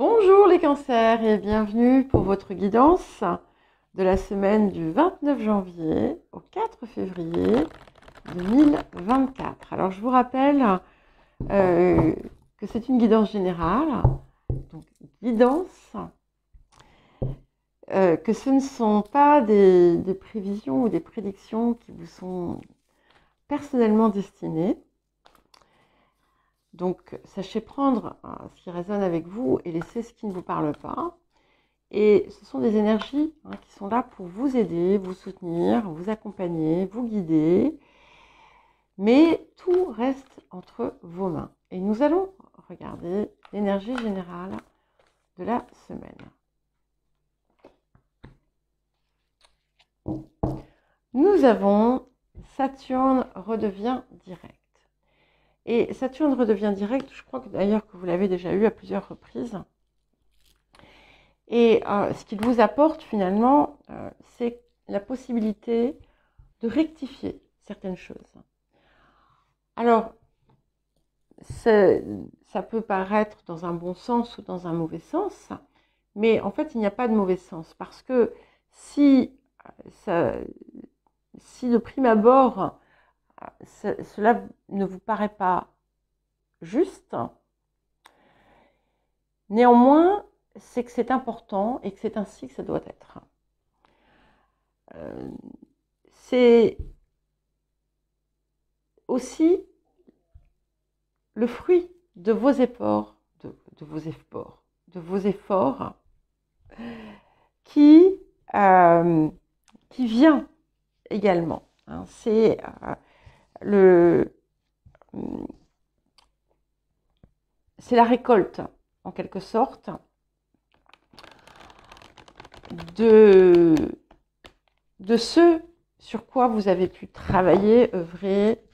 Bonjour les cancers et bienvenue pour votre guidance de la semaine du 29 janvier au 4 février 2024. Alors je vous rappelle que c'est une guidance générale, donc guidance, que ce ne sont pas des prévisions ou des prédictions qui vous sont personnellement destinées. Donc sachez prendre ce qui résonne avec vous et laisser ce qui ne vous parle pas. Et ce sont des énergies qui sont là pour vous aider, vous soutenir, vous accompagner, vous guider. Mais tout reste entre vos mains. Et nous allons regarder l'énergie générale de la semaine. Nous avons Saturne redevient direct. Et Saturne redevient direct, je crois que d'ailleurs que vous l'avez déjà eu à plusieurs reprises. Et ce qu'il vous apporte finalement, c'est la possibilité de rectifier certaines choses. Alors, ça peut paraître dans un bon sens ou dans un mauvais sens, mais en fait, il n'y a pas de mauvais sens. Parce que si de prime abord, cela ne vous paraît pas juste, néanmoins, c'est que c'est important et que c'est ainsi que ça doit être. C'est aussi le fruit de vos efforts, de vos efforts qui vient également. C'est la récolte, en quelque sorte, de ce sur quoi vous avez pu travailler, œuvrer,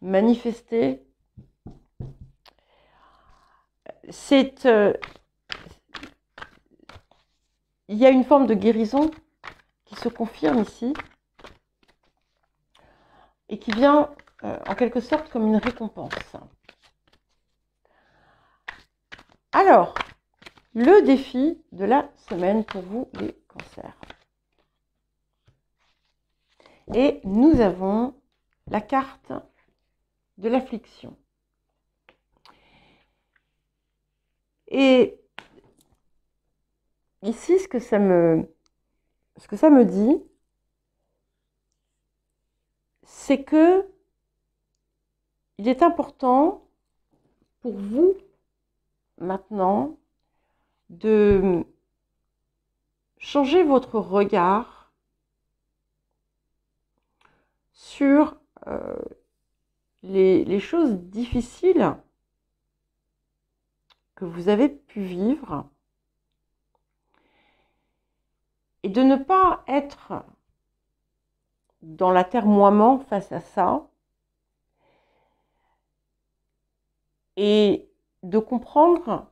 manifester. Il y a une forme de guérison qui se confirme ici et qui vient en quelque sorte comme une récompense. Alors, le défi de la semaine pour vous les cancers. Et nous avons la carte de l'affliction. Et ici, ce que ça me dit, c'est que il est important pour vous maintenant de changer votre regard sur les choses difficiles que vous avez pu vivre et de ne pas être dans l'atermoiement face à ça et de comprendre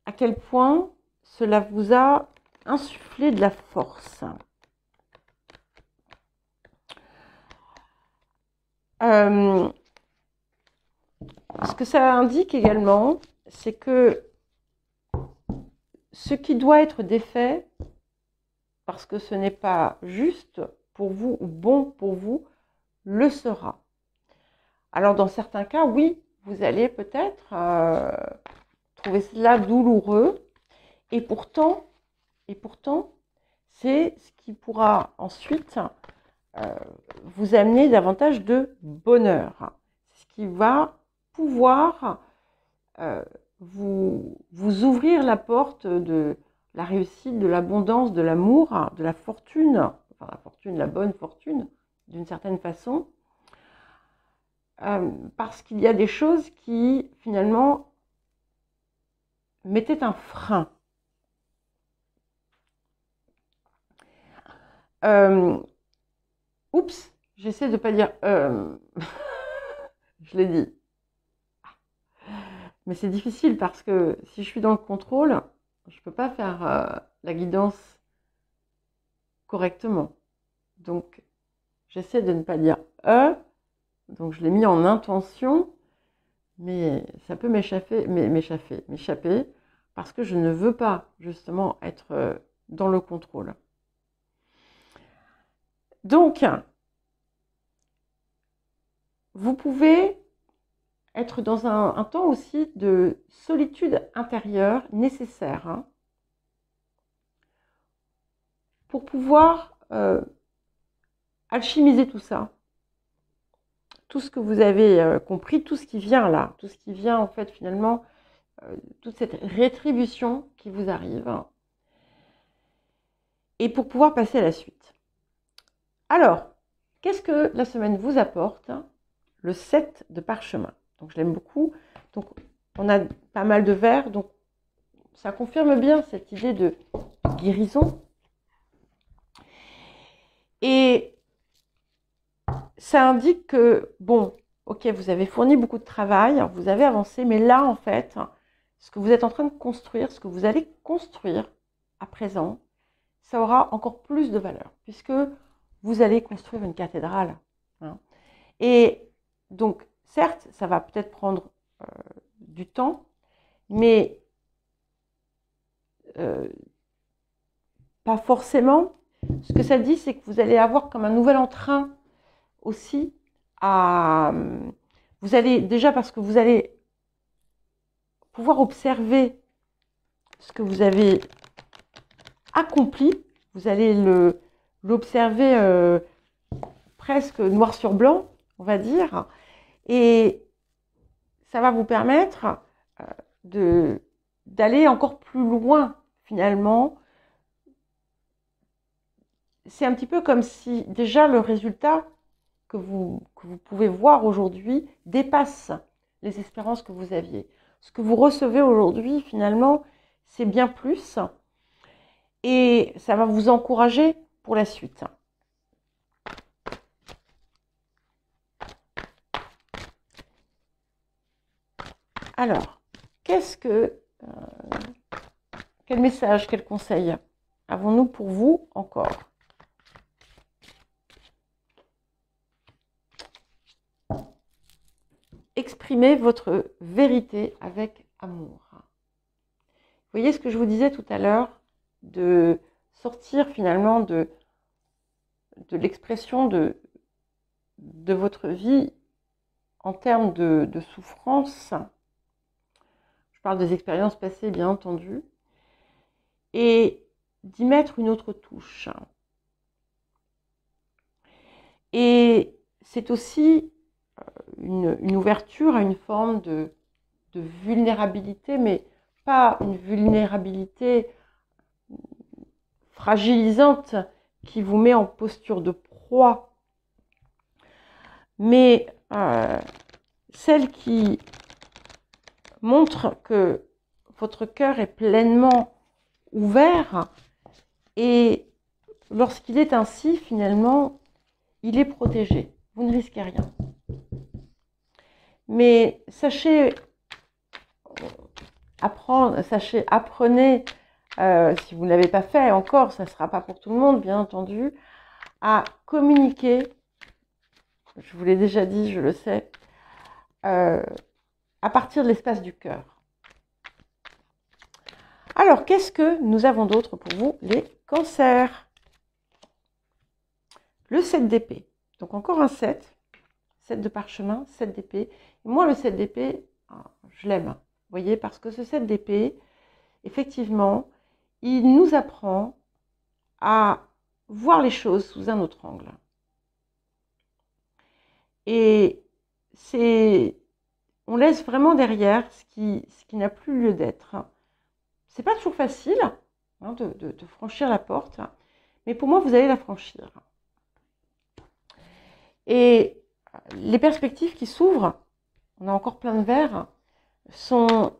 à quel point cela vous a insufflé de la force. Ce que ça indique également, c'est que ce qui doit être défait, parce que ce n'est pas juste pour vous ou bon pour vous, le sera. Alors dans certains cas, oui, vous allez peut-être trouver cela douloureux, et pourtant, c'est ce qui pourra ensuite vous amener davantage de bonheur. Ce qui va pouvoir vous ouvrir la porte de la réussite, de l'abondance, de l'amour, de la fortune, enfin la fortune, la bonne fortune, d'une certaine façon, parce qu'il y a des choses qui, finalement, mettaient un frein. Oups, j'essaie de ne pas dire je l'ai dit. Mais c'est difficile parce que si je suis dans le contrôle, je ne peux pas faire la guidance correctement. Donc, j'essaie de ne pas dire donc je l'ai mis en intention mais ça peut m'échapper, parce que je ne veux pas justement être dans le contrôle. Donc, vous pouvez être dans un temps aussi de solitude intérieure nécessaire, hein, pour pouvoir alchimiser tout ça. Tout ce que vous avez compris, tout ce qui vient là, tout ce qui vient en fait finalement, toute cette rétribution qui vous arrive, et pour pouvoir passer à la suite. Alors, qu'est-ce que la semaine vous apporte? Le 7 de parchemin. Donc je l'aime beaucoup. Donc on a pas mal de verres, donc ça confirme bien cette idée de guérison. Et ça indique que, bon, ok, vous avez fourni beaucoup de travail, vous avez avancé, mais là, en fait, ce que vous êtes en train de construire, ce que vous allez construire à présent, ça aura encore plus de valeur, puisque vous allez construire une cathédrale, hein. Et donc, certes, ça va peut-être prendre du temps, mais pas forcément. Ce que ça dit, c'est que vous allez avoir comme un nouvel entrain aussi à... Vous allez, déjà parce que vous allez pouvoir observer ce que vous avez accompli, vous allez l'observer presque noir sur blanc, on va dire, et ça va vous permettre d'aller encore plus loin finalement. C'est un petit peu comme si déjà le résultat que vous pouvez voir aujourd'hui dépasse les espérances que vous aviez. Ce que vous recevez aujourd'hui, finalement, c'est bien plus. Et ça va vous encourager pour la suite. Alors, quel message, quel conseil avons-nous pour vous encore? Exprimez votre vérité avec amour. Vous voyez ce que je vous disais tout à l'heure, de sortir finalement de l'expression de votre vie en termes de souffrance. Je parle des expériences passées, bien entendu, et d'y mettre une autre touche. Et c'est aussi une ouverture à une forme de vulnérabilité, mais pas une vulnérabilité fragilisante qui vous met en posture de proie, mais celle qui montre que votre cœur est pleinement ouvert, et lorsqu'il est ainsi, finalement, il est protégé. Vous ne risquez rien. Mais sachez apprenez, si vous ne l'avez pas fait encore, ça ne sera pas pour tout le monde, bien entendu, à communiquer, je vous l'ai déjà dit, je le sais, à partir de l'espace du cœur. Alors, qu'est-ce que nous avons d'autre pour vous, les cancers? Le 7 d'épée. Donc encore un 7 de parchemin, 7 d'épée. Moi, le 7 d'épée, je l'aime. Vous voyez, parce que ce 7 d'épée, effectivement, il nous apprend à voir les choses sous un autre angle. Et on laisse vraiment derrière ce qui n'a plus lieu d'être. C'est pas toujours facile, hein, de franchir la porte, mais pour moi, vous allez la franchir. Et les perspectives qui s'ouvrent, on a encore plein de verres, sont,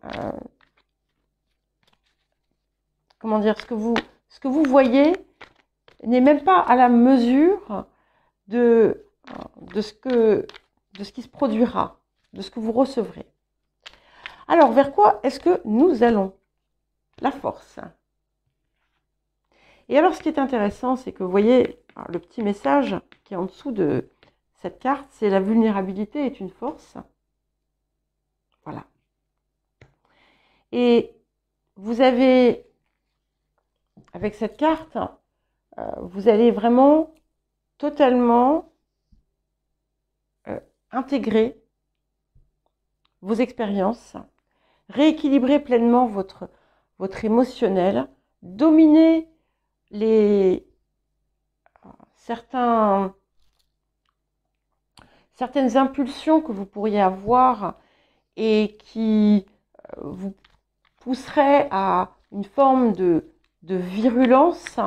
comment dire, ce que vous voyez n'est même pas à la mesure de ce qui se produira, de ce que vous recevrez. Alors, vers quoi est-ce que nous allons? La force. Et alors, ce qui est intéressant, c'est que vous voyez le petit message qui est en dessous de cette carte, c'est la vulnérabilité est une force. Et vous avez, avec cette carte, vous allez vraiment totalement intégrer vos expériences, rééquilibrer pleinement votre émotionnel, dominer certaines impulsions que vous pourriez avoir et qui vous pousseraient à une forme de virulence.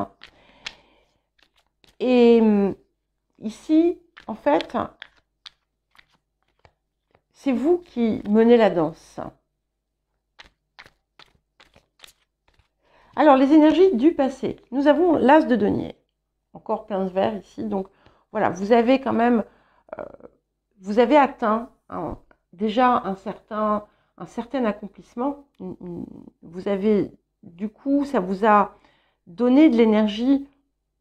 Et ici, en fait, c'est vous qui menez la danse. Alors, les énergies du passé. Nous avons l'as de denier. Encore plein de verre ici. Donc, voilà, vous avez quand même... vous avez atteint déjà un certain accomplissement. Vous avez, du coup, ça vous a donné de l'énergie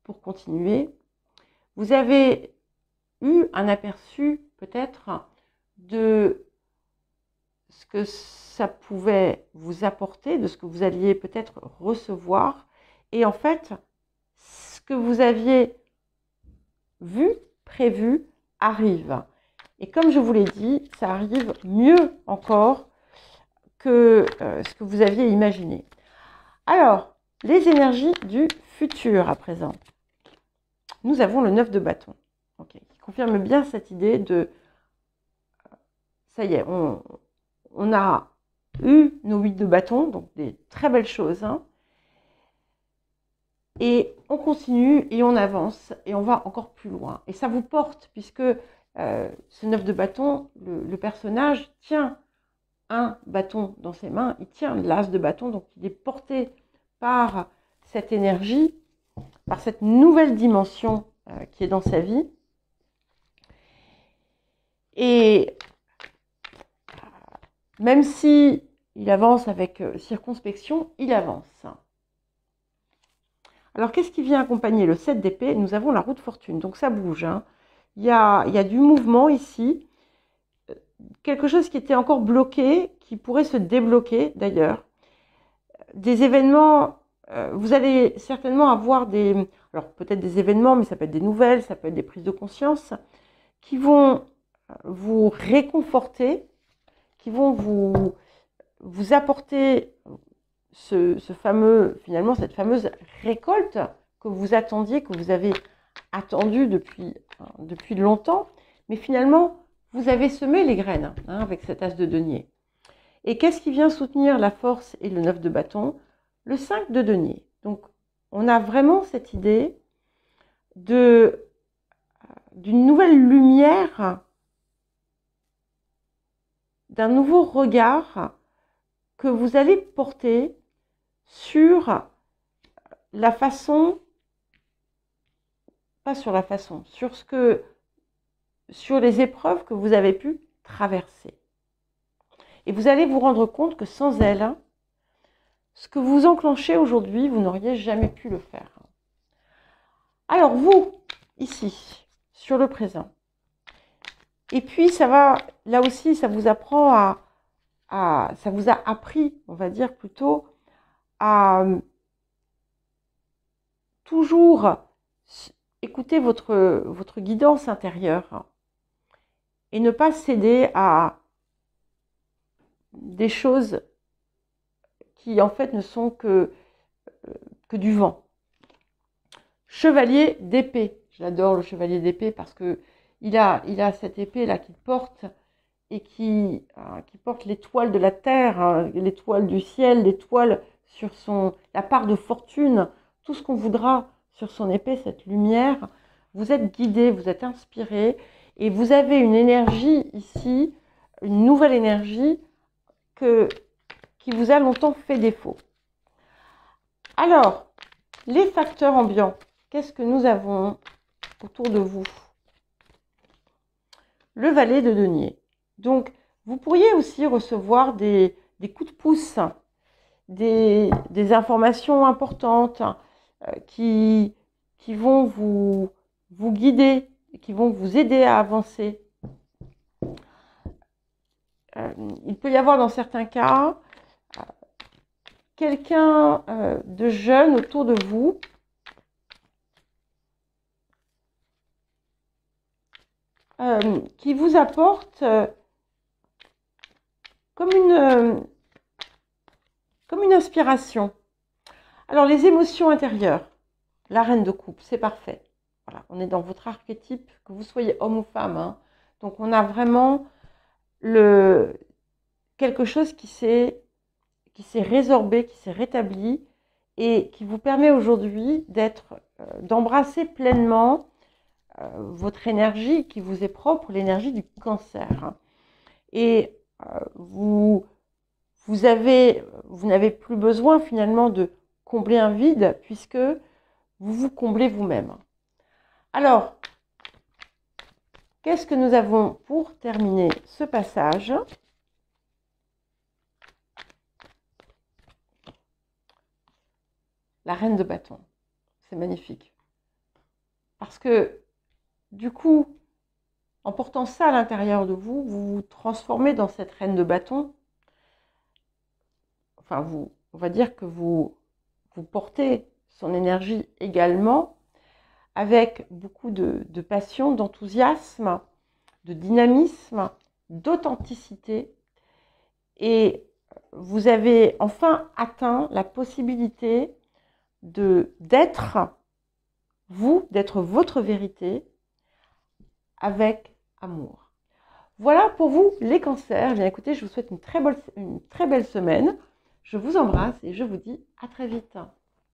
pour continuer. Vous avez eu un aperçu, peut-être, de ce que ça pouvait vous apporter, de ce que vous alliez peut-être recevoir. Et en fait, ce que vous aviez vu, prévu, arrive. Et comme je vous l'ai dit, ça arrive mieux encore que ce que vous aviez imaginé. Alors, les énergies du futur à présent. Nous avons le 9 de bâton, qui confirme bien cette idée de... ça y est, on a eu nos 8 de bâton, donc des très belles choses. Hein. Et on continue et on avance et on va encore plus loin. Et ça vous porte, puisque ce 9 de bâton, le personnage tient un bâton dans ses mains, il tient l'as de bâton, donc il est porté par cette énergie, par cette nouvelle dimension qui est dans sa vie. Et même si il avance avec circonspection, il avance. Alors, qu'est-ce qui vient accompagner le 7 d'épée? Nous avons la roue de fortune, donc ça bouge. Hein. Il y a du mouvement ici, quelque chose qui était encore bloqué, qui pourrait se débloquer d'ailleurs. Des événements, vous allez certainement avoir alors peut-être des événements, mais ça peut être des nouvelles, ça peut être des prises de conscience, qui vont vous réconforter, qui vont vous apporter cette fameuse récolte que vous attendiez, que vous avez attendue depuis longtemps, mais finalement, vous avez semé les graines avec cet as de denier. Et qu'est-ce qui vient soutenir la force et le 9 de bâton? Le 5 de denier. Donc, on a vraiment cette idée d'une nouvelle lumière, d'un nouveau regard que vous allez porter sur la façon, pas sur la façon, sur les épreuves que vous avez pu traverser. Et vous allez vous rendre compte que sans elles, ce que vous enclenchez aujourd'hui, vous n'auriez jamais pu le faire. Alors vous, ici, sur le présent, et puis ça va, là aussi, ça vous apprend ça vous a appris, on va dire plutôt, à toujours écouter votre guidance intérieure et ne pas céder à des choses qui en fait ne sont que du vent. Chevalier d'épée. J'adore le chevalier d'épée parce que il a cette épée là qu'il porte et qui porte l'étoile de la terre, l'étoile du ciel, l'étoile sur la part de fortune, tout ce qu'on voudra sur son épée, cette lumière. Vous êtes guidé, vous êtes inspiré et vous avez une énergie ici, une nouvelle énergie qui vous a longtemps fait défaut. Alors, les facteurs ambiants, qu'est-ce que nous avons autour de vous? Le valet de denier. Donc, vous pourriez aussi recevoir des coups de pouce, des informations importantes qui vont vous guider, qui vont vous aider à avancer. Il peut y avoir dans certains cas quelqu'un de jeune autour de vous qui vous apporte comme une inspiration. Alors, les émotions intérieures, la reine de coupe, c'est parfait. Voilà, on est dans votre archétype, que vous soyez homme ou femme, hein. Donc, on a vraiment quelque chose qui s'est résorbé, qui s'est rétabli et qui vous permet aujourd'hui d'embrasser pleinement votre énergie qui vous est propre, l'énergie du cancer. Et vous n'avez plus besoin finalement de combler un vide puisque vous vous comblez vous-même. Alors, qu'est-ce que nous avons pour terminer ce passage? La reine de bâton. C'est magnifique. Parce que, du coup, en portant ça à l'intérieur de vous, vous vous transformez dans cette reine de bâton. Enfin, on va dire que vous portez son énergie également avec beaucoup de passion, d'enthousiasme, de dynamisme, d'authenticité. Et vous avez enfin atteint la possibilité d'être vous, d'être votre vérité avec amour. Voilà pour vous les cancers. Bien écoutez, je vous souhaite une très belle semaine. Je vous embrasse et je vous dis à très vite.